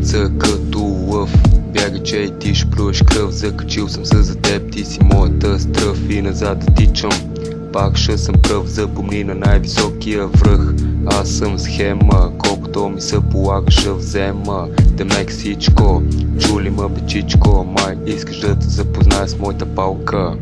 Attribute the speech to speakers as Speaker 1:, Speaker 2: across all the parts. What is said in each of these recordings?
Speaker 1: Чеченеца като лъв, бяга, че и ти ще плюеш кръв. Закачил съм се за теб, ти си моята стръв и назад да тичам. Пак ще съм пръв, запомни на най-високия връх. Аз съм схема, колкото ми се полага ще взема. Демек всичко, чули ма бечичко, май искаш да те запозная с моята палка.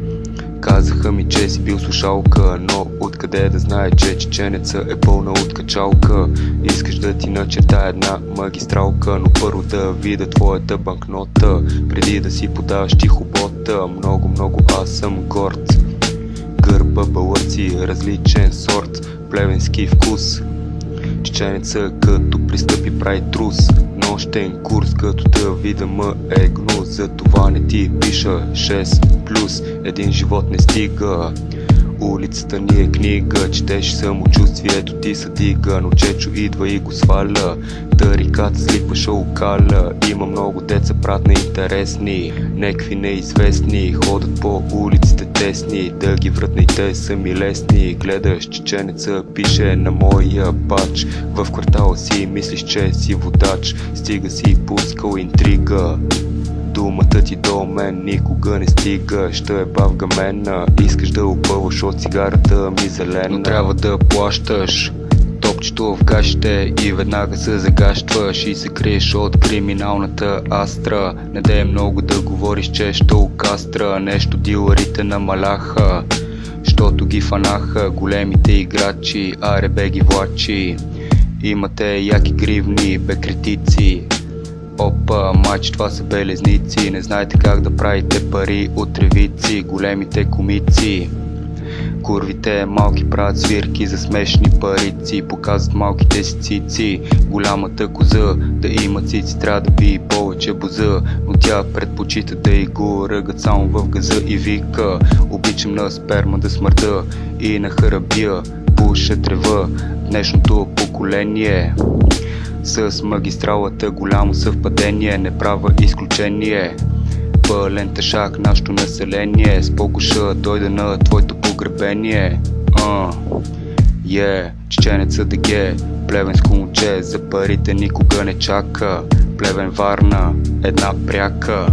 Speaker 1: Казаха ми, че си бил слушалка, но откъде да знае, че чеченеца е пълна от качалка. Искаш да ти начертая една магистралка, но първо да видя твоята банкнота, преди да си подаваш тихобота. Много аз съм горд. Гърба балъци, различен сорт, плевенски вкус. Чеченеца като пристъпи прави трус. Нощен курс, като да видя ма е гнус. За това не ти пиша 6+, един живот не стига. Улицата ни е книга, четеш самочувствието ти са дига. Но Чечо идва и го сваля, тариката сликва шоукаля. Има много деца прат на интересни, некви неизвестни, ходят по улиците тесни. Да ги вратна и те са ми лесни. Гледаш чеченеца, пише на моя пач. В квартала си мислиш, че си водач, стига си пускал интрига. Думата ти до мен никога не стига, ще е бавга мена. Искаш да опълваш от цигарата ми зелена, но трябва да плащаш топчето в гащите и веднага се загащваш и се криеш от криминалната астра. Не дей много да говориш, че ще окастра. Нещо дилърите намаляха, щото ги фанаха големите играчи, аре бе ги влачи. Имате яки гривни, бе критици. Опа, майче, това са белезници. Не знаете как да правите пари от тревици, големите комици. Курвите малки правят свирки за смешни парици, показват малките си цици. Голямата коза да има цици трябва да би повече боза, но тя предпочита да и го ръгат само в газа и вика: обичам на сперма да смърда и на харабия, пуша трева. Днешното поколение с магистралата голямо съвпадение, не права изключение. Пълен тъшак нашето население, с покуша дойде на твоето погребение. Чеченеца ДГ, плевенско момче, за парите никога не чака. Плевен Варна, една пряка.